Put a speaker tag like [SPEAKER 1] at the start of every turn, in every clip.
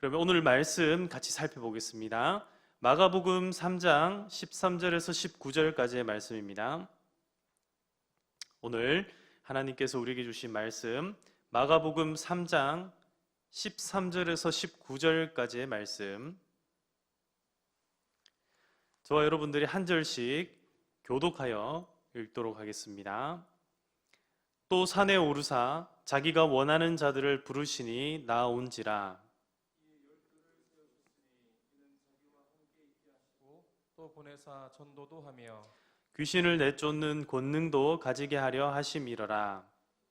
[SPEAKER 1] 그러면 오늘 말씀 같이 살펴보겠습니다. 마가복음 3장 13절에서 19절까지의 말씀입니다. 오늘 하나님께서 우리에게 주신 말씀 마가복음 3장 13절에서 19절까지의 말씀, 저와 여러분들이 한 절씩 교독하여 읽도록 하겠습니다. 또 산에 오르사 자기가 원하는 자들을 부르시니 나온지라.
[SPEAKER 2] 또 보내사 전도도 하며
[SPEAKER 1] 귀신을 내쫓는 권능도 가지게 하려 하심이러라.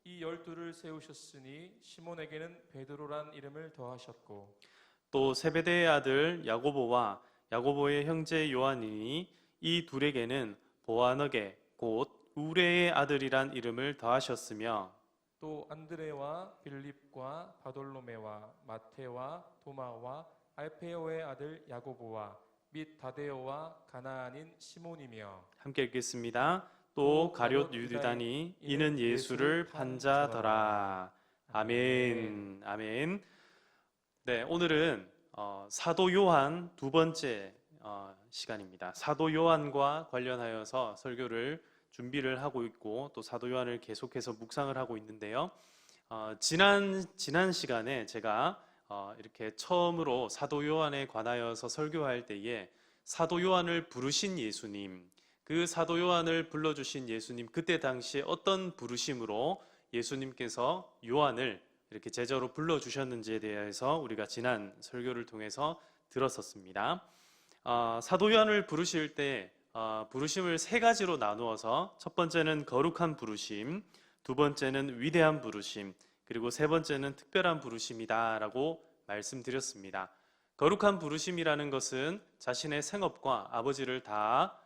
[SPEAKER 2] 이 12를 세우셨으니 시몬에게는 베드로란 이름을 더하셨고
[SPEAKER 1] 또 세베대의 아들 야고보와 야고보의 형제 요한이니 이 둘에게는 보아너게 곧 우레의 아들이란 이름을 더하셨으며
[SPEAKER 2] 또 안드레와 빌립과 바돌로메와 마테와 도마와 알페오의 아들 야고보와 및 다데오와 가나안인 시몬이며
[SPEAKER 1] 함께 읽겠습니다. 또 가룟 유다니 이는 예수를 판 자더라. 아멘. 아멘. 네, 오늘은 사도 요한 두 번째 시간입니다. 사도 요한과 관련하여서 설교를 준비를 하고 있고 또 사도 요한을 계속해서 묵상을 하고 있는데요. 지난 시간에 제가 이렇게 처음으로 사도 요한에 관하여서 설교할 때에 사도 요한을 부르신 예수님, 그 사도 요한을 불러주신 예수님, 그때 당시에 어떤 부르심으로 예수님께서 요한을 이렇게 제자로 불러주셨는지에 대해서 우리가 지난 설교를 통해서 들었었습니다. 사도 요한을 부르실 때 부르심을 세 가지로 나누어서 첫 번째는 거룩한 부르심, 두 번째는 위대한 부르심, 그리고 세 번째는 특별한 부르심이다 라고 말씀드렸습니다. 거룩한 부르심이라는 것은 자신의 생업과 아버지를 다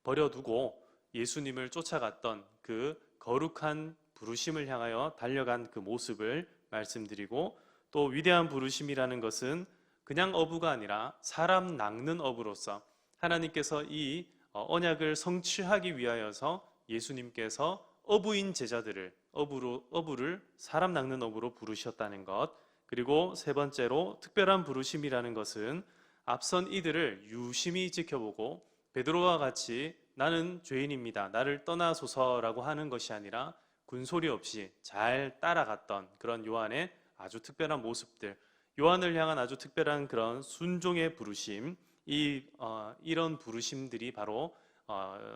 [SPEAKER 1] 버려두고 예수님을 쫓아갔던 그 거룩한 부르심을 향하여 달려간 그 모습을 말씀드리고, 또 위대한 부르심이라는 것은 그냥 어부가 아니라 사람 낚는 어부로서 하나님께서 이 언약을 성취하기 위하여서 예수님께서 어부인 제자들을 어부를 사람 낚는 어부로 부르셨다는 것, 그리고 세 번째로 특별한 부르심이라는 것은 앞선 이들을 유심히 지켜보고 베드로와 같이 나는 죄인입니다, 나를 떠나소서라고 하는 것이 아니라 군소리 없이 잘 따라갔던 그런 요한의 아주 특별한 모습들, 요한을 향한 아주 특별한 그런 순종의 부르심, 이런 부르심들이 바로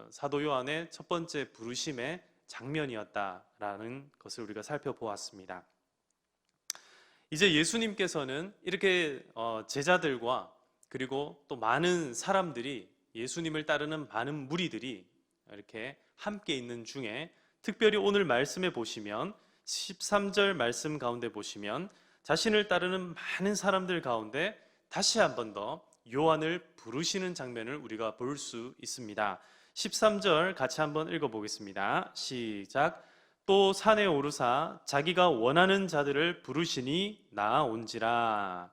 [SPEAKER 1] 사도 요한의 첫 번째 부르심의 장면이었다라는 것을 우리가 살펴보았습니다. 이제 예수님께서는 이렇게 제자들과 그리고 또 많은 사람들이, 예수님을 따르는 많은 무리들이 이렇게 함께 있는 중에 특별히 오늘 말씀에 보시면 13절 말씀 가운데 보시면 자신을 따르는 많은 사람들 가운데 다시 한 번 더 요한을 부르시는 장면을 우리가 볼 수 있습니다. 13절 같이 한번 읽어보겠습니다. 시작. 또 산에 오르사 자기가 원하는 자들을 부르시니 나온지라.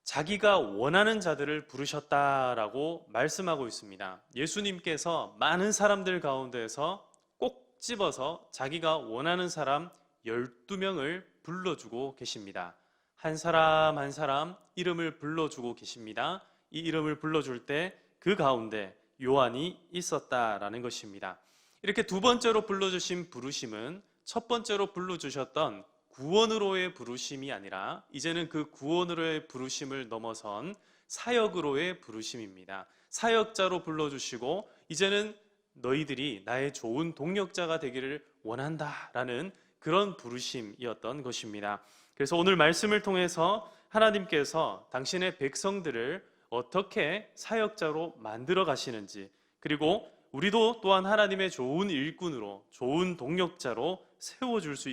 [SPEAKER 1] 자기가 원하는 자들을 부르셨다라고 말씀하고 있습니다. 예수님께서 많은 사람들 가운데에서 꼭 집어서 자기가 원하는 사람 12명을 불러주고 계십니다. 한 사람 한 사람 이름을 불러주고 계십니다. 이 이름을 불러줄 때 그 가운데 요한이 있었다라는 것입니다. 이렇게 두 번째로 불러주신 부르심은 첫 번째로 불러주셨던 구원으로의 부르심이 아니라 이제는 그 구원으로의 부르심을 넘어선 사역으로의 부르심입니다. 사역자로 불러주시고 이제는 너희들이 나의 좋은 동역자가 되기를 원한다라는 그런 부르심이었던 것입니다. 그래서 오늘 말씀을 통해서 하나님께서 당신의 백성들을 어떻게 사역자로 만들어 가시는지, 그리고 우리도 또한 하나님의 좋은 일꾼으로, 좋은 동역자로 세워질 수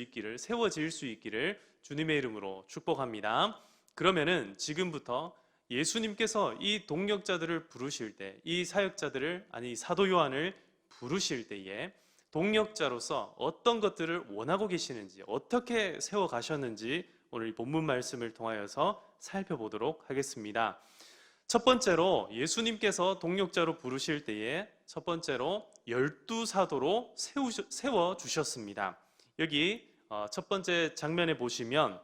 [SPEAKER 1] 있기를 주님의 이름으로 축복합니다. 그러면은 지금부터 예수님께서 이 동역자들을 부르실 때, 이 사역자들을, 사도 요한을 부르실 때에 동역자로서 어떤 것들을 원하고 계시는지, 어떻게 세워가셨는지 오늘 이 본문 말씀을 통하여서 살펴보도록 하겠습니다. 첫 번째로 예수님께서 동역자로 부르실 때에 첫 번째로 12사도로 세워주셨습니다. 여기 첫 번째 장면에 보시면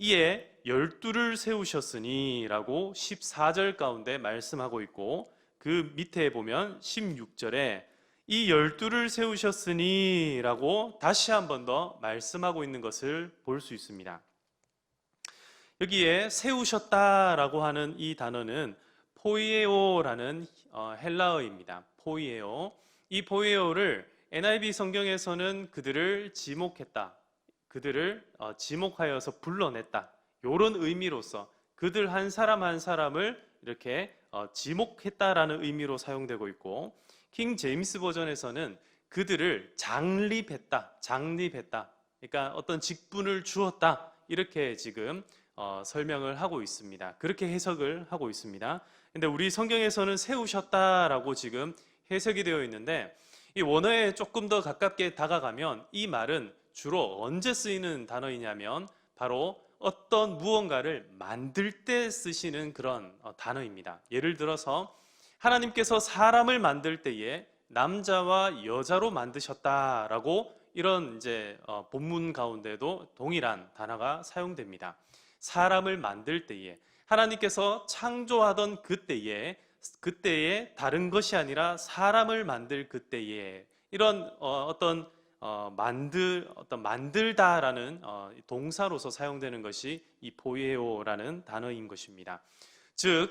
[SPEAKER 1] 이에 12를 세우셨으니 라고 14절 가운데 말씀하고 있고, 그 밑에 보면 16절에 이 12를 세우셨으니 라고 다시 한 번 더 말씀하고 있는 것을 볼 수 있습니다. 여기에 세우셨다라고 하는 이 단어는 포이에오라는 헬라어입니다. 포이에오. 이 포이에오를 NIV 성경에서는 그들을 지목했다, 그들을 지목하여서 불러냈다, 이런 의미로서 그들 한 사람 한 사람을 이렇게 지목했다라는 의미로 사용되고 있고, 킹 제임스 버전에서는 그들을 장립했다, 그러니까 어떤 직분을 주었다, 이렇게 지금 설명을 하고 있습니다. 그렇게 해석을 하고 있습니다. 근데 우리 성경에서는 세우셨다라고 지금 해석이 되어 있는데, 이 원어에 조금 더 가깝게 다가가면 이 말은 주로 언제 쓰이는 단어이냐면 바로 어떤 무언가를 만들 때 쓰시는 그런 단어입니다. 예를 들어서 하나님께서 사람을 만들 때에 남자와 여자로 만드셨다라고, 이런 이제 본문 가운데도 동일한 단어가 사용됩니다. 사람을 만들 때에, 하나님께서 창조하던 그때에 다른 것이 아니라 사람을 만들 그때에, 이런 만들다라는 동사로서 사용되는 것이 이 포이에오라는 단어인 것입니다. 즉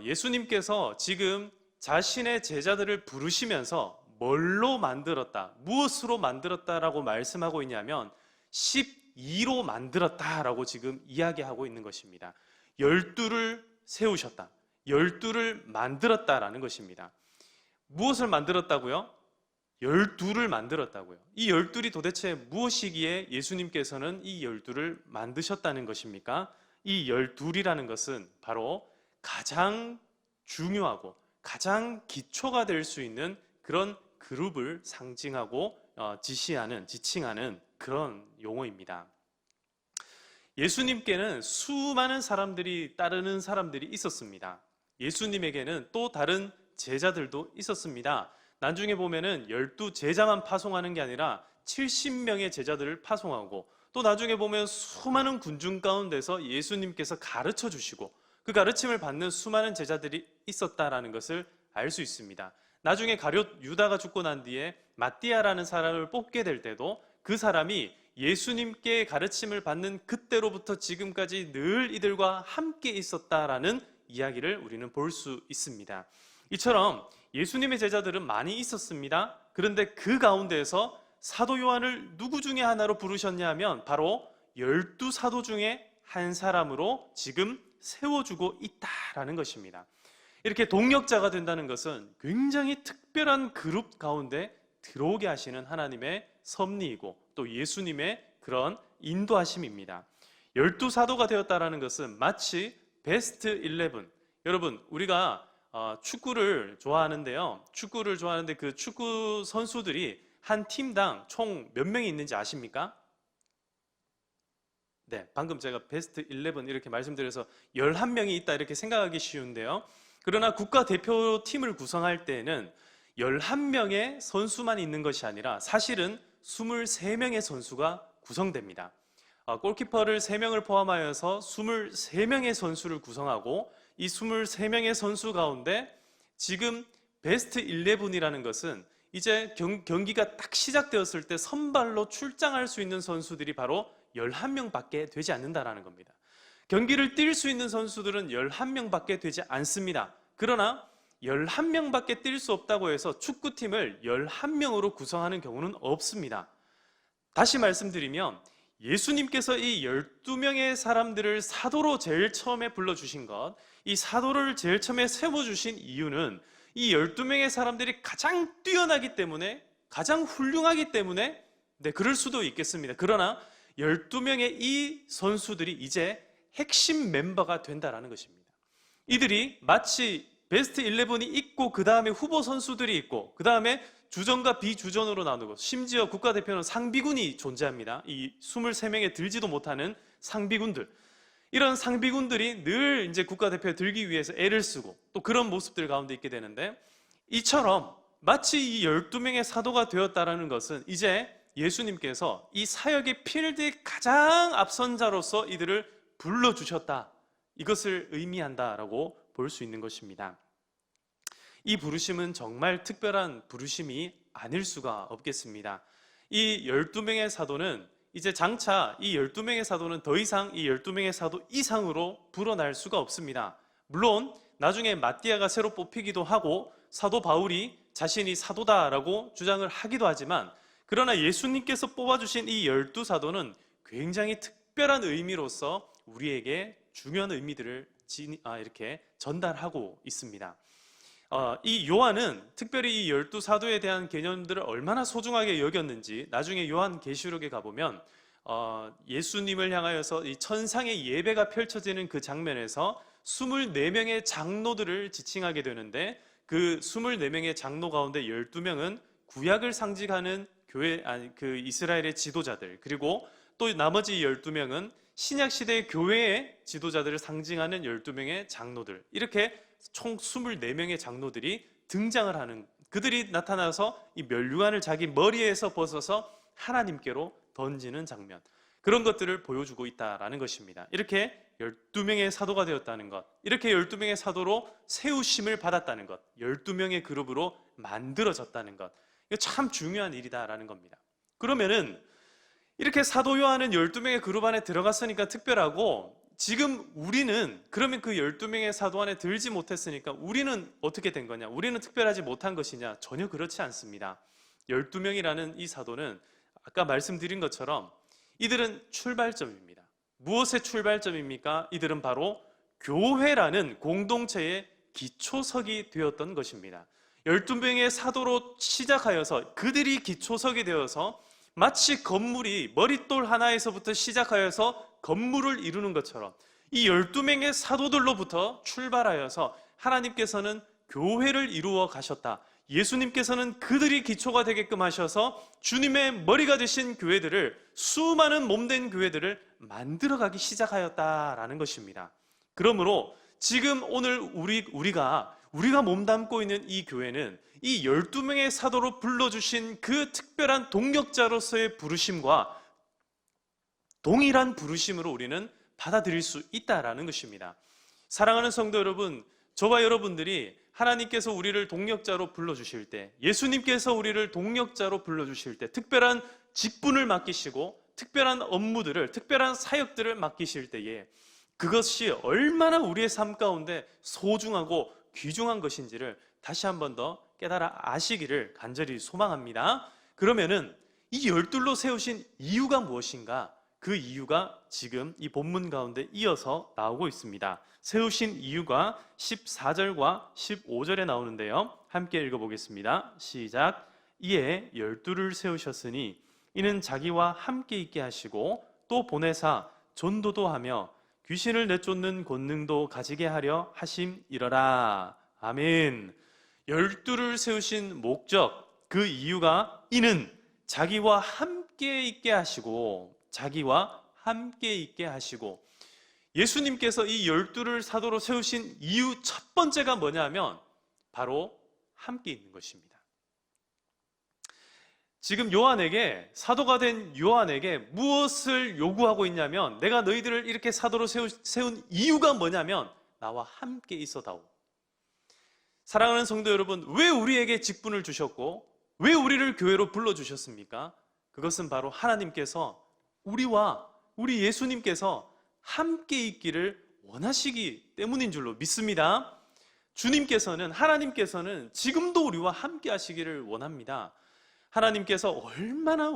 [SPEAKER 1] 예수님께서 지금 자신의 제자들을 부르시면서 뭘로 만들었다, 무엇으로 만들었다라고 말씀하고 있냐면 12로 만들었다라고 지금 이야기하고 있는 것입니다. 12를 세우셨다, 12를 만들었다라는 것입니다. 무엇을 만들었다고요? 12를 만들었다고요. 이 12이 도대체 무엇이기에 예수님께서는 이 12를 만드셨다는 것입니까? 이 12이라는 것은 바로 가장 중요하고 가장 기초가 될 수 있는 그런 그룹을 상징하고 지칭하는 그런 용어입니다. 예수님께는 수많은 사람들이 따르는 사람들이 있었습니다. 예수님에게는 또 다른 제자들도 있었습니다. 나중에 보면은 12제자만 파송하는 게 아니라 70명의 제자들을 파송하고, 또 나중에 보면 수많은 군중 가운데서 예수님께서 가르쳐 주시고 그 가르침을 받는 수많은 제자들이 있었다라는 것을 알 수 있습니다. 나중에 가룟 유다가 죽고 난 뒤에 마띠아라는 사람을 뽑게 될 때도 그 사람이 예수님께 가르침을 받는 그때로부터 지금까지 늘 이들과 함께 있었다라는 이야기를 우리는 볼 수 있습니다. 이처럼 예수님의 제자들은 많이 있었습니다. 그런데 그 가운데에서 사도 요한을 누구 중에 하나로 부르셨냐면 바로 12사도 중에 한 사람으로 지금 세워주고 있다라는 것입니다. 이렇게 동역자가 된다는 것은 굉장히 특별한 그룹 가운데 들어오게 하시는 하나님의 섭리이고 또 예수님의 그런 인도하심입니다. 12사도가 되었다라는 것은 마치 베스트 11, 여러분 우리가 축구를 좋아하는데요. 축구를 좋아하는데 그 축구 선수들이 한 팀당 총 몇 명이 있는지 아십니까? 네, 방금 제가 베스트 11 이렇게 말씀드려서 11명이 있다 이렇게 생각하기 쉬운데요. 그러나 국가대표팀을 구성할 때에는 11명의 선수만 있는 것이 아니라 사실은 23명의 선수가 구성됩니다. 골키퍼를 3명을 포함하여서 23명의 선수를 구성하고, 이 23명의 선수 가운데 지금 베스트 11이라는 것은 이제 경기가 딱 시작되었을 때 선발로 출장할 수 있는 선수들이 바로 11명밖에 되지 않는다라는 겁니다. 경기를 뛸 수 있는 선수들은 11명밖에 되지 않습니다. 그러나 11명밖에 뛸 수 없다고 해서 축구팀을 11명으로 구성하는 경우는 없습니다. 다시 말씀드리면 예수님께서 이 12명의 사람들을 사도로 제일 처음에 불러주신 것, 이 사도를 제일 처음에 세워주신 이유는 이 12명의 사람들이 가장 뛰어나기 때문에, 가장 훌륭하기 때문에, 네, 그럴 수도 있겠습니다. 그러나 12명의 이 선수들이 이제 핵심 멤버가 된다라는 것입니다. 이들이 마치 베스트 11이 있고 그 다음에 후보 선수들이 있고 그 다음에 주전과 비주전으로 나누고, 심지어 국가대표는 상비군이 존재합니다. 이 23명에 들지도 못하는 상비군들, 이런 상비군들이 늘 이제 국가대표에 들기 위해서 애를 쓰고 또 그런 모습들 가운데 있게 되는데, 이처럼 마치 이 12명의 사도가 되었다라는 것은 이제 예수님께서 이 사역의 필드의 가장 앞선자로서 이들을 불러주셨다, 이것을 의미한다라고 볼 수 있는 것입니다. 이 부르심은 정말 특별한 부르심이 아닐 수가 없겠습니다. 이 12명의 사도는 이제 장차 이 12명의 사도는 더 이상 이 12명의 사도 이상으로 불어날 수가 없습니다. 물론 나중에 마띠아가 새로 뽑히기도 하고 사도 바울이 자신이 사도다라고 주장을 하기도 하지만, 그러나 예수님께서 뽑아주신 이 12사도는 굉장히 특별한 의미로서 우리에게 중요한 의미들을 이렇게 전달하고 있습니다. 이 요한은 특별히 이 12사도에 대한 개념들을 얼마나 소중하게 여겼는지 나중에 요한계시록에 가보면 예수님을 향하여서 이 천상의 예배가 펼쳐지는 그 장면에서 24명의 장로들을 지칭하게 되는데, 그 24명의 장로 가운데 12명은 구약을 상징하는 그 이스라엘의 지도자들, 그리고 또 나머지 12명은 신약시대의 교회의 지도자들을 상징하는 12명의 장로들, 이렇게 총 24명의 장로들이 등장을 하는, 그들이 나타나서 이 면류관을 자기 머리에서 벗어서 하나님께로 던지는 장면, 그런 것들을 보여주고 있다라는 것입니다. 이렇게 12명의 사도가 되었다는 것, 이렇게 12명의 사도로 세우심을 받았다는 것, 12명의 그룹으로 만들어졌다는 것, 이거 참 중요한 일이다라는 겁니다. 그러면은 이렇게 사도 요한은 12명의 그룹 안에 들어갔으니까 특별하고, 지금 우리는 그러면 그 12명의 사도 안에 들지 못했으니까 우리는 어떻게 된 거냐? 우리는 특별하지 못한 것이냐? 전혀 그렇지 않습니다. 12명이라는 이 사도는 아까 말씀드린 것처럼 이들은 출발점입니다. 무엇의 출발점입니까? 이들은 바로 교회라는 공동체의 기초석이 되었던 것입니다. 12명의 사도로 시작하여서 그들이 기초석이 되어서 마치 건물이 머릿돌 하나에서부터 시작하여서 건물을 이루는 것처럼 이 12명의 사도들로부터 출발하여서 하나님께서는 교회를 이루어 가셨다. 예수님께서는 그들이 기초가 되게끔 하셔서 주님의 머리가 되신 교회들을, 수많은 몸된 교회들을 만들어가기 시작하였다라는 것입니다. 그러므로 지금 오늘 우리가 몸담고 있는 이 교회는 이 12명의 사도로 불러주신 그 특별한 동력자로서의 부르심과 동일한 부르심으로 우리는 받아들일 수 있다라는 것입니다. 사랑하는 성도 여러분, 저와 여러분들이 하나님께서 우리를 동력자로 불러주실 때, 예수님께서 우리를 동력자로 불러주실 때, 특별한 직분을 맡기시고 특별한 업무들을, 특별한 사역들을 맡기실 때에 그것이 얼마나 우리의 삶 가운데 소중하고 귀중한 것인지를 다시 한 번 더 깨달아 아시기를 간절히 소망합니다. 그러면은 이 12로 세우신 이유가 무엇인가? 그 이유가 지금 이 본문 가운데 이어서 나오고 있습니다. 세우신 이유가 14절과 15절에 나오는데요, 함께 읽어보겠습니다. 시작. 이에 12를 세우셨으니 이는 자기와 함께 있게 하시고 또 보내사 전도도 하며 귀신을 내쫓는 권능도 가지게 하려 하심이러라. 아멘. 12를 세우신 목적, 그 이유가 이는 자기와 함께 있게 하시고, 자기와 함께 있게 하시고, 예수님께서 이 12를 사도로 세우신 이유 첫 번째가 뭐냐면 바로 함께 있는 것입니다. 지금 요한에게, 사도가 된 요한에게 무엇을 요구하고 있냐면, 내가 너희들을 이렇게 사도로 세운 이유가 뭐냐면 나와 함께 있어다오. 사랑하는 성도 여러분, 왜 우리에게 직분을 주셨고 왜 우리를 교회로 불러주셨습니까? 그것은 바로 하나님께서 우리 예수님께서 함께 있기를 원하시기 때문인 줄로 믿습니다. 하나님께서는 지금도 우리와 함께 하시기를 원합니다. 하나님께서 얼마나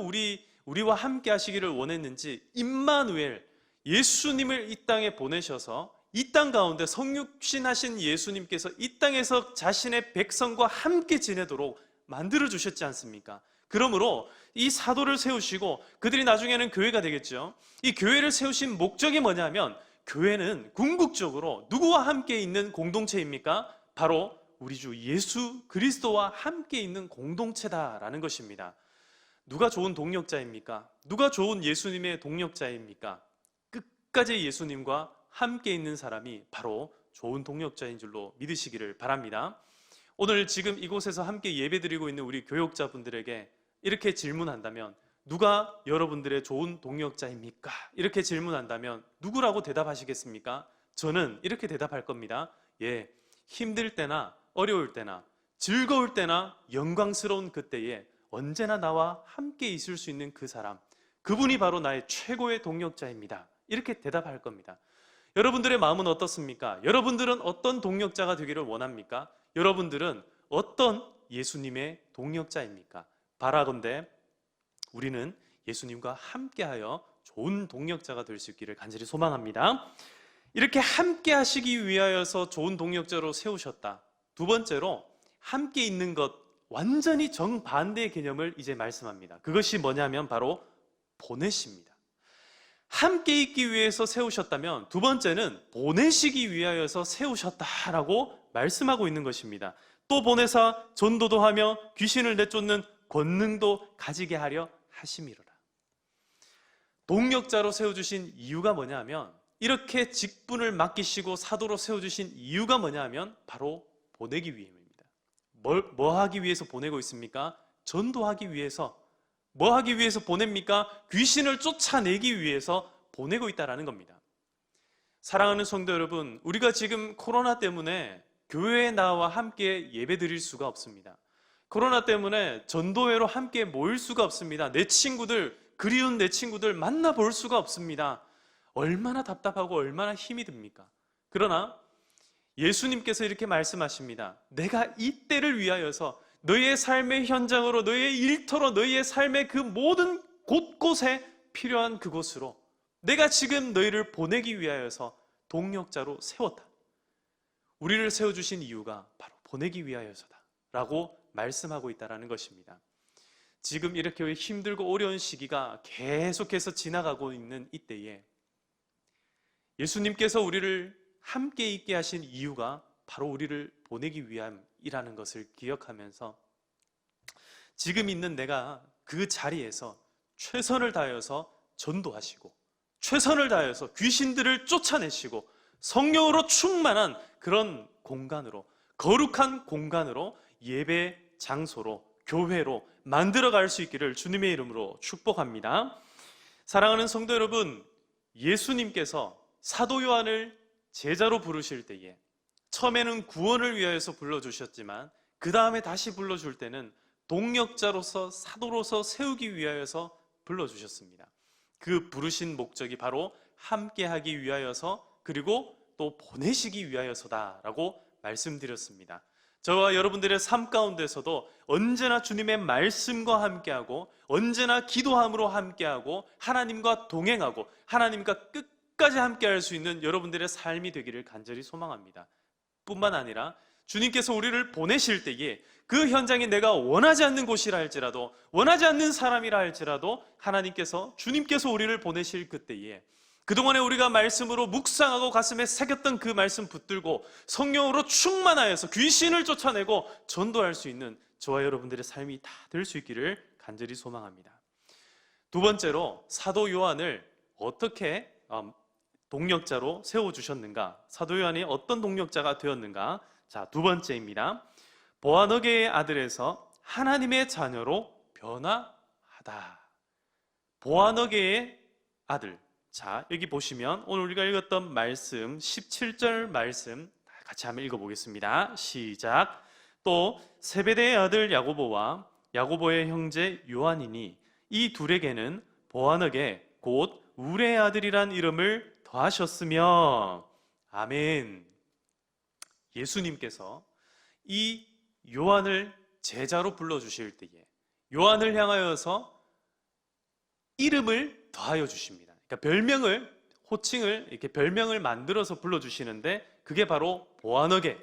[SPEAKER 1] 우리와 함께 하시기를 원했는지, 임마누엘, 예수님을 이 땅에 보내셔서 이 땅 가운데 성육신하신 예수님께서 이 땅에서 자신의 백성과 함께 지내도록 만들어 주셨지 않습니까? 그러므로 이 사도를 세우시고 그들이 나중에는 교회가 되겠죠. 이 교회를 세우신 목적이 뭐냐면, 교회는 궁극적으로 누구와 함께 있는 공동체입니까? 바로 우리 주 예수 그리스도와 함께 있는 공동체다라는 것입니다. 누가 좋은 동력자입니까? 누가 좋은 예수님의 동력자입니까? 끝까지 예수님과 함께 있는 사람이 바로 좋은 동력자인 줄로 믿으시기를 바랍니다. 오늘 지금 이곳에서 함께 예배드리고 있는 우리 교역자분들에게 이렇게 질문한다면, 누가 여러분들의 좋은 동역자입니까? 이렇게 질문한다면 누구라고 대답하시겠습니까? 저는 이렇게 대답할 겁니다. 예, 힘들 때나 어려울 때나 즐거울 때나 영광스러운 그때에 언제나 나와 함께 있을 수 있는 그 사람, 그분이 바로 나의 최고의 동역자입니다. 이렇게 대답할 겁니다. 여러분들의 마음은 어떻습니까? 여러분들은 어떤 동역자가 되기를 원합니까? 여러분들은 어떤 예수님의 동역자입니까? 바라건대 우리는 예수님과 함께하여 좋은 동역자가 될 수 있기를 간절히 소망합니다. 이렇게 함께 하시기 위하여서 좋은 동역자로 세우셨다. 두 번째로 함께 있는 것, 완전히 정반대의 개념을 이제 말씀합니다. 그것이 뭐냐면 바로 보내십니다. 함께 있기 위해서 세우셨다면 두 번째는 보내시기 위하여서 세우셨다라고 말씀하고 있는 것입니다. 또 보내사 전도도 하며 귀신을 내쫓는 권능도 가지게 하려 하심이로라. 동역자로 세워주신 이유가 뭐냐면, 이렇게 직분을 맡기시고 사도로 세워주신 이유가 뭐냐면 바로 보내기 위함입니다. 뭐 하기 위해서 보내고 있습니까? 전도하기 위해서. 뭐 하기 위해서 보냅니까? 귀신을 쫓아내기 위해서 보내고 있다는 겁니다. 사랑하는 성도 여러분, 우리가 지금 코로나 때문에 교회에 나와 함께 예배 드릴 수가 없습니다. 코로나 때문에 전도회로 함께 모일 수가 없습니다. 내 친구들, 그리운 내 친구들 만나볼 수가 없습니다. 얼마나 답답하고 얼마나 힘이 듭니까? 그러나 예수님께서 이렇게 말씀하십니다. 내가 이 때를 위하여서 너희의 삶의 현장으로, 너희의 일터로, 너희의 삶의 그 모든 곳곳에 필요한 그곳으로 내가 지금 너희를 보내기 위하여서 동역자로 세웠다. 우리를 세워주신 이유가 바로 보내기 위하여서다 라고 말씀하고 있다는 것입니다. 지금 이렇게 힘들고 어려운 시기가 계속해서 지나가고 있는 이때에 예수님께서 우리를 함께 있게 하신 이유가 바로 우리를 보내기 위함이라는 것을 기억하면서 지금 있는 내가 그 자리에서 최선을 다하여서 전도하시고 최선을 다하여서 귀신들을 쫓아내시고 성령으로 충만한 그런 공간으로, 거룩한 공간으로, 예배 장소로, 교회로 만들어갈 수 있기를 주님의 이름으로 축복합니다. 사랑하는 성도 여러분, 예수님께서 사도 요한을 제자로 부르실 때에 처음에는 구원을 위하여서 불러주셨지만 그 다음에 다시 불러줄 때는 동역자로서, 사도로서 세우기 위하여서 불러주셨습니다. 그 부르신 목적이 바로 함께하기 위하여서, 그리고 또 보내시기 위하여서다라고 말씀드렸습니다. 저와 여러분들의 삶 가운데서도 언제나 주님의 말씀과 함께하고, 언제나 기도함으로 함께하고, 하나님과 동행하고, 하나님과 끝까지 함께할 수 있는 여러분들의 삶이 되기를 간절히 소망합니다. 뿐만 아니라 주님께서 우리를 보내실 때에 그 현장이 내가 원하지 않는 곳이라 할지라도, 원하지 않는 사람이라 할지라도 하나님께서, 주님께서 우리를 보내실 그때에 그동안에 우리가 말씀으로 묵상하고 가슴에 새겼던 그 말씀 붙들고 성령으로 충만하여서 귀신을 쫓아내고 전도할 수 있는 저와 여러분들의 삶이 다 될 수 있기를 간절히 소망합니다. 두 번째로 사도 요한을 어떻게 동역자로 세워주셨는가, 사도 요한이 어떤 동역자가 되었는가. 자, 두 번째입니다. 보아너게의 아들에서 하나님의 자녀로 변화하다. 보아너게의 아들. 자, 여기 보시면 오늘 우리가 읽었던 말씀 17절 말씀 같이 한번 읽어보겠습니다. 시작. 또 세베대의 아들 야고보와 야고보의 형제 요한이니 이 둘에게는 보아너게 곧 우레의 아들이란 이름을 더하셨으며. 아멘. 예수님께서 이 요한을 제자로 불러주실 때에 요한을 향하여서 이름을 더하여 주십니다. 그러니까 별명을, 호칭을, 이렇게 별명을 만들어서 불러주시는데 그게 바로 보아너게.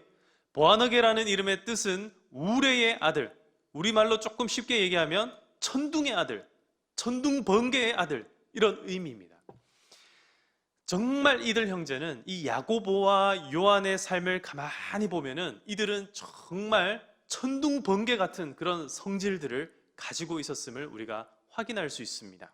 [SPEAKER 1] 보아너게라는 이름의 뜻은 우레의 아들, 우리말로 조금 쉽게 얘기하면 천둥의 아들, 천둥번개의 아들, 이런 의미입니다. 정말 이들 형제는 이 야고보와 요한의 삶을 가만히 보면은 이들은 정말 천둥번개 같은 그런 성질들을 가지고 있었음을 우리가 확인할 수 있습니다.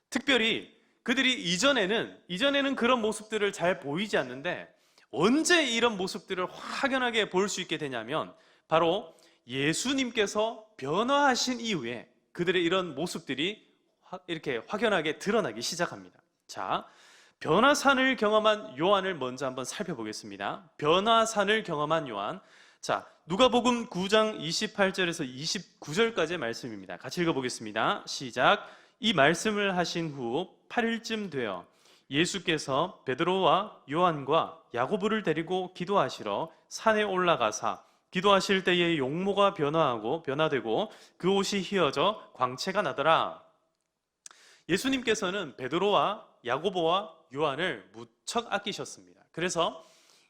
[SPEAKER 1] 특별히 그들이 이전에는 그런 모습들을 잘 보이지 않는데 언제 이런 모습들을 확연하게 볼 수 있게 되냐면 바로 예수님께서 변화하신 이후에 그들의 이런 모습들이 이렇게 확연하게 드러나기 시작합니다. 자, 변화산을 경험한 요한을 먼저 한번 살펴보겠습니다. 변화산을 경험한 요한. 자, 누가복음 9장 28절에서 29절까지의 말씀입니다. 같이 읽어보겠습니다. 시작. 이 말씀을 하신 후 8일쯤 되어 예수께서 베드로와 요한과 야고보를 데리고 기도하시러 산에 올라가사 기도하실 때에 용모가 변화되고 그 옷이 휘어져 광채가 나더라. 예수님께서는 베드로와 야고보와 요한을 무척 아끼셨습니다. 그래서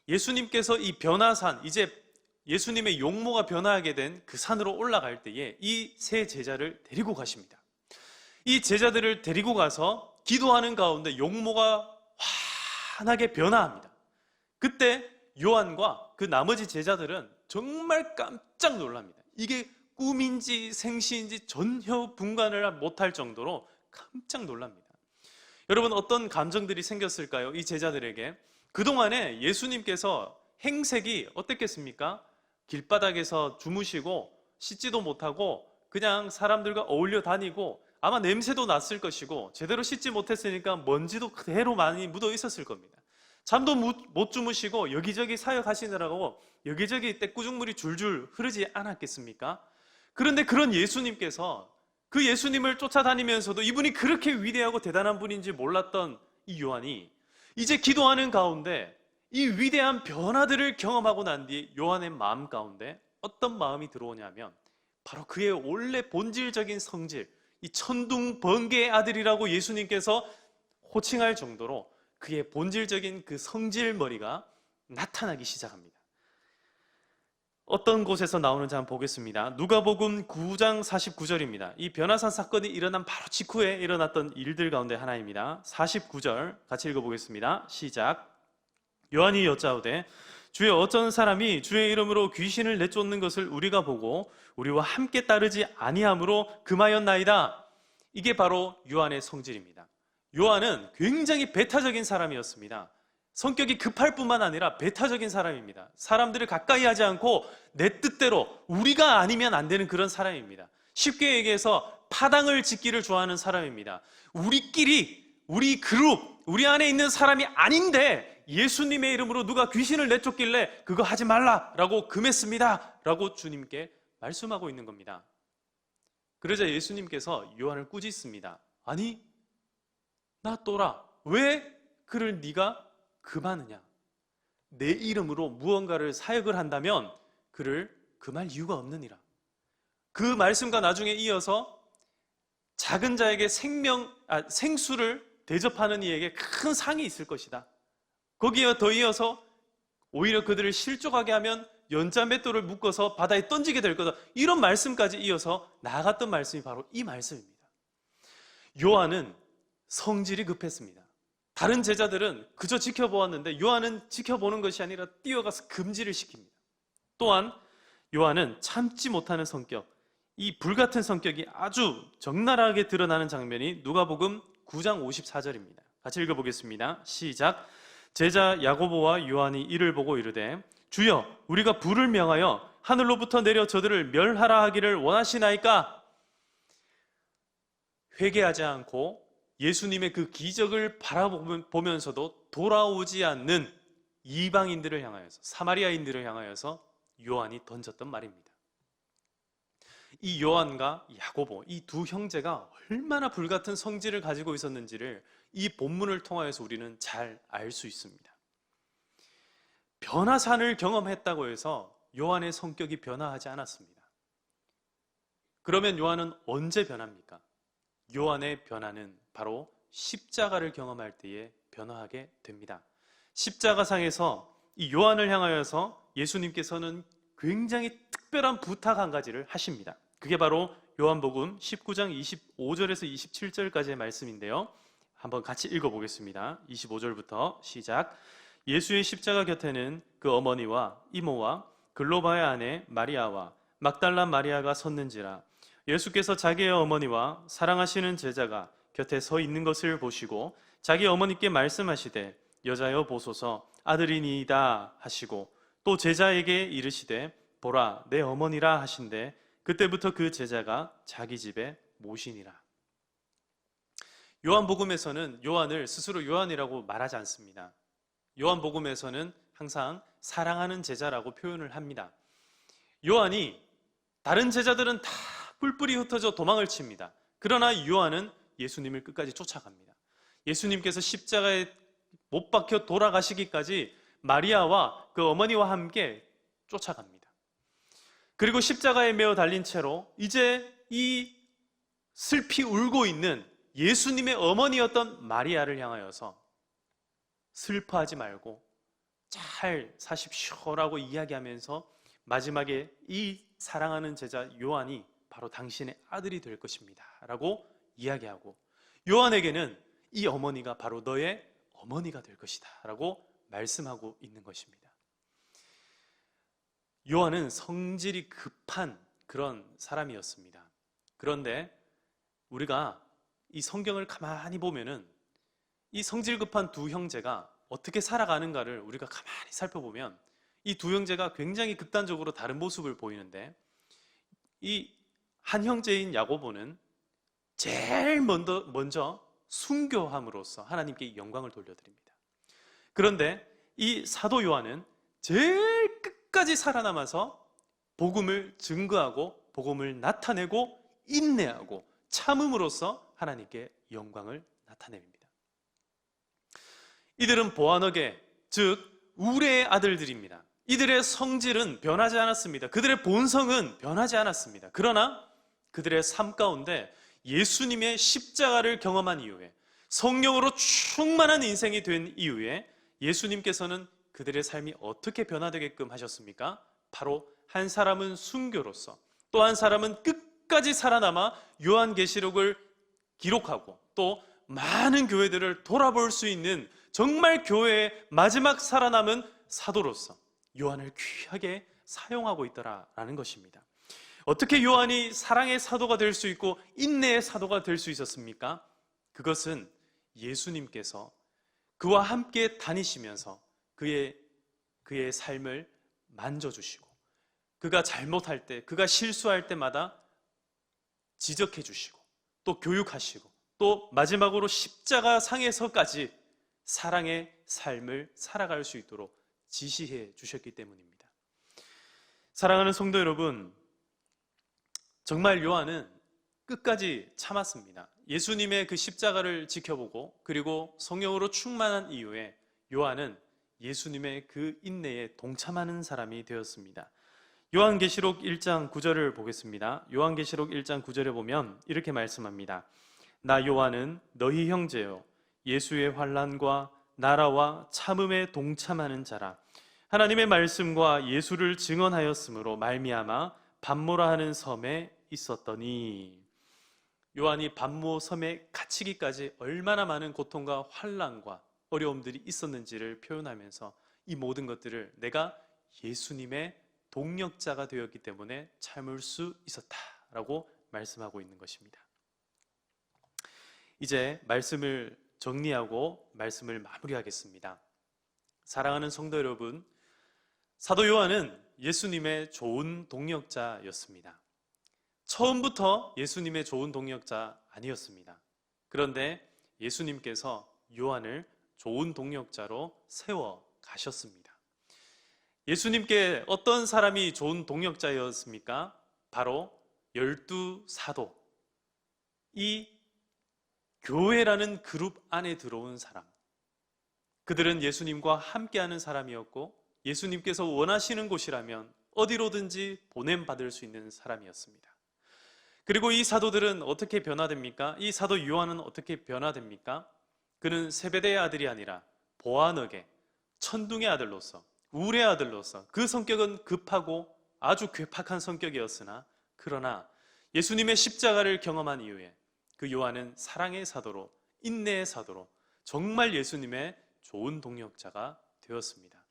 [SPEAKER 1] 예수님께서 이 변화산, 이제 예수님의 용모가 변화하게 된 그 산으로 올라갈 때에 이 세 제자를 데리고 가십니다. 이 제자들을 데리고 가서 기도하는 가운데 용모가 환하게 변화합니다. 그때 요한과 그 나머지 제자들은 정말 깜짝 놀랍니다. 이게 꿈인지 생시인지 전혀 분간을 못할 정도로 깜짝 놀랍니다. 여러분, 어떤 감정들이 생겼을까요? 이 제자들에게. 그동안에 예수님께서 행색이 어땠겠습니까? 길바닥에서 주무시고 씻지도 못하고 그냥 사람들과 어울려 다니고 아마 냄새도 났을 것이고 제대로 씻지 못했으니까 먼지도 그대로 많이 묻어 있었을 겁니다. 잠도 못 주무시고 여기저기 사역하시느라고 여기저기 떼꾸중물이 줄줄 흐르지 않았겠습니까? 그런데 그런 예수님께서 그 예수님을 쫓아다니면서도 이분이 그렇게 위대하고 대단한 분인지 몰랐던 이 요한이 이제 기도하는 가운데 이 위대한 변화들을 경험하고 난 뒤 요한의 마음 가운데 어떤 마음이 들어오냐면 바로 그의 원래 본질적인 성질, 이 천둥 번개의 아들이라고 예수님께서 호칭할 정도로 그의 본질적인 그 성질머리가 나타나기 시작합니다. 어떤 곳에서 나오는지 한번 보겠습니다. 누가복음 9장 49절입니다. 이 변화산 사건이 일어난 바로 직후에 일어났던 일들 가운데 하나입니다. 49절 같이 읽어보겠습니다. 시작. 요한이 여짜오되 주여, 어떤 사람이 주의 이름으로 귀신을 내쫓는 것을 우리가 보고 우리와 함께 따르지 아니함으로 금하였나이다. 이게 바로 요한의 성질입니다. 요한은 굉장히 배타적인 사람이었습니다. 성격이 급할 뿐만 아니라 배타적인 사람입니다. 사람들을 가까이 하지 않고 내 뜻대로 우리가 아니면 안 되는 그런 사람입니다. 쉽게 얘기해서 파당을 짓기를 좋아하는 사람입니다. 우리끼리, 우리 그룹, 우리 안에 있는 사람이 아닌데 예수님의 이름으로 누가 귀신을 내쫓길래 그거 하지 말라라고 금했습니다 라고 주님께 말씀하고 있는 겁니다. 그러자 예수님께서 요한을 꾸짖습니다. 아니, 나 또라, 왜 그를 네가 금하느냐? 내 이름으로 무언가를 사역을 한다면 그를 금할 이유가 없느니라. 그 말씀과 나중에 이어서 작은 자에게 생수를 대접하는 이에게 큰 상이 있을 것이다. 거기에 더 이어서 오히려 그들을 실족하게 하면 연자 맷돌을 묶어서 바다에 던지게 될 거다. 이런 말씀까지 이어서 나아갔던 말씀이 바로 이 말씀입니다. 요한은 성질이 급했습니다. 다른 제자들은 그저 지켜보았는데 요한은 지켜보는 것이 아니라 뛰어가서 금지를 시킵니다. 또한 요한은 참지 못하는 성격, 이 불같은 성격이 아주 적나라하게 드러나는 장면이 누가복음 9장 54절입니다. 같이 읽어보겠습니다. 시작. 제자 야고보와 요한이 이를 보고 이르되 주여, 우리가 불을 명하여 하늘로부터 내려 저들을 멸하라 하기를 원하시나이까? 회개하지 않고 예수님의 그 기적을 바라보면서도 돌아오지 않는 이방인들을 향하여서, 사마리아인들을 향하여서 요한이 던졌던 말입니다. 이 요한과 야고보, 이 두 형제가 얼마나 불같은 성질을 가지고 있었는지를 이 본문을 통하여서 우리는 잘 알 수 있습니다. 변화산을 경험했다고 해서 요한의 성격이 변화하지 않았습니다. 그러면 요한은 언제 변합니까? 요한의 변화는 바로 십자가를 경험할 때에 변화하게 됩니다. 십자가상에서 이 요한을 향하여서 예수님께서는 굉장히 특별한 부탁 한 가지를 하십니다. 그게 바로 요한복음 19장 25절에서 27절까지의 말씀인데요. 한번 같이 읽어보겠습니다. 25절부터 시작. 예수의 십자가 곁에는 그 어머니와 이모와 글로바의 아내 마리아와 막달라 마리아가 섰는지라. 예수께서 자기의 어머니와 사랑하시는 제자가 곁에 서 있는 것을 보시고 자기 어머니께 말씀하시되 여자여 보소서 아들이니이다 하시고 또 제자에게 이르시되 보라 내 어머니라 하신대 그때부터 그 제자가 자기 집에 모시니라. 요한복음에서는 요한을 스스로 요한이라고 말하지 않습니다. 요한복음에서는 항상 사랑하는 제자라고 표현을 합니다. 요한이 다른 제자들은 다 뿔뿔이 흩어져 도망을 칩니다. 그러나 요한은 예수님을 끝까지 쫓아갑니다. 예수님께서 십자가에 못 박혀 돌아가시기까지 마리아와 그 어머니와 함께 쫓아갑니다. 그리고 십자가에 매어 달린 채로 이제 이 슬피 울고 있는 예수님의 어머니였던 마리아를 향하여서 슬퍼하지 말고 잘 사십시오라고 이야기하면서 마지막에 이 사랑하는 제자 요한이 바로 당신의 아들이 될 것입니다 라고 이야기하고, 요한에게는 이 어머니가 바로 너의 어머니가 될 것이다 라고 말씀하고 있는 것입니다. 요한은 성질이 급한 그런 사람이었습니다. 그런데 우리가 이 성경을 가만히 보면은 이 성질 급한 두 형제가 어떻게 살아가는가를 우리가 가만히 살펴보면 이 두 형제가 굉장히 극단적으로 다른 모습을 보이는데, 이 한 형제인 야고보는 제일 먼저 순교함으로써 하나님께 영광을 돌려드립니다. 그런데 이 사도 요한은 제일 끝까지 살아남아서 복음을 증거하고 복음을 나타내고 인내하고 참음으로써 하나님께 영광을 나타냅니다. 이들은 보아너게, 즉 우레의 아들들입니다. 이들의 성질은 변하지 않았습니다. 그들의 본성은 변하지 않았습니다. 그러나 그들의 삶 가운데 예수님의 십자가를 경험한 이후에, 성령으로 충만한 인생이 된 이후에 예수님께서는 그들의 삶이 어떻게 변화되게끔 하셨습니까? 바로 한 사람은 순교로서, 또 한 사람은 끝까지 살아남아 요한계시록을 기록하고 또 많은 교회들을 돌아볼 수 있는 정말 교회의 마지막 살아남은 사도로서 요한을 귀하게 사용하고 있더라라는 것입니다. 어떻게 요한이 사랑의 사도가 될 수 있고 인내의 사도가 될 수 있었습니까? 그것은 예수님께서 그와 함께 다니시면서 그의 삶을 만져주시고, 그가 잘못할 때, 그가 실수할 때마다 지적해 주시고 또 교육하시고 또 마지막으로 십자가 상에서까지 사랑의 삶을 살아갈 수 있도록 지시해 주셨기 때문입니다. 사랑하는 성도 여러분, 정말 요한은 끝까지 참았습니다. 예수님의 그 십자가를 지켜보고 그리고 성령으로 충만한 이후에 요한은 예수님의 그 인내에 동참하는 사람이 되었습니다. 요한계시록 1장 9절을 보겠습니다. 요한계시록 1장 9절에 보면 이렇게 말씀합니다. 나 요한은 너희 형제요 예수의 환난과 나라와 참음에 동참하는 자라. 하나님의 말씀과 예수를 증언하였으므로 말미암아 반모라 하는 섬에 있었더니, 요한이 반모 섬에 갇히기까지 얼마나 많은 고통과 환난과 어려움들이 있었는지를 표현하면서 이 모든 것들을 내가 예수님의 동력자가 되었기 때문에 참을 수 있었다라고 말씀하고 있는 것입니다. 이제 말씀을 정리하고 말씀을 마무리하겠습니다. 사랑하는 성도 여러분, 사도 요한은 예수님의 좋은 동력자였습니다. 처음부터 예수님의 좋은 동력자 아니었습니다. 그런데 예수님께서 요한을 좋은 동력자로 세워 가셨습니다. 예수님께 어떤 사람이 좋은 동력자였습니까? 바로 12사도, 이 교회라는 그룹 안에 들어온 사람, 그들은 예수님과 함께하는 사람이었고 예수님께서 원하시는 곳이라면 어디로든지 보냄받을 수 있는 사람이었습니다. 그리고 이 사도들은 어떻게 변화됩니까? 이 사도 요한은 어떻게 변화됩니까? 그는 세베대의 아들이 아니라 보아너게, 천둥의 아들로서, 울의 아들로서, 그 성격은 급하고 아주 괴팍한 성격이었으나 그러나 예수님의 십자가를 경험한 이후에 그 요한은 사랑의 사도로, 인내의 사도로 정말 예수님의 좋은 동력자가 되었습니다.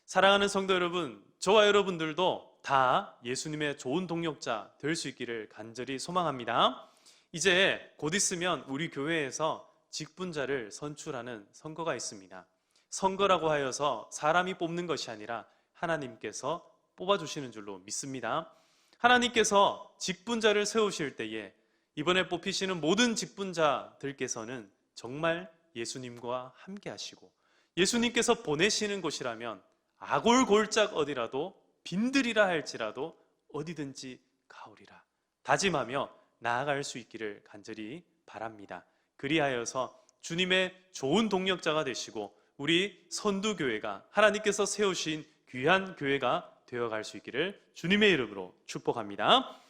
[SPEAKER 1] 사랑하는 성도 여러분, 저와 여러분들도 다 예수님의 좋은 동력자 될 수 있기를 간절히 소망합니다. 이제 곧 있으면 우리 교회에서 직분자를 선출하는 선거가 있습니다. 선거라고 하여서 사람이 뽑는 것이 아니라 하나님께서 뽑아주시는 줄로 믿습니다. 하나님께서 직분자를 세우실 때에 이번에 뽑히시는 모든 직분자들께서는 정말 예수님과 함께 하시고 예수님께서 보내시는 곳이라면 아골골짝 어디라도 빈들이라 할지라도 어디든지 가오리라 다짐하며 나아갈 수 있기를 간절히 바랍니다. 그리하여서 주님의 좋은 동력자가 되시고 우리 선두교회가 하나님께서 세우신 귀한 교회가 되어갈 수 있기를 주님의 이름으로 축복합니다.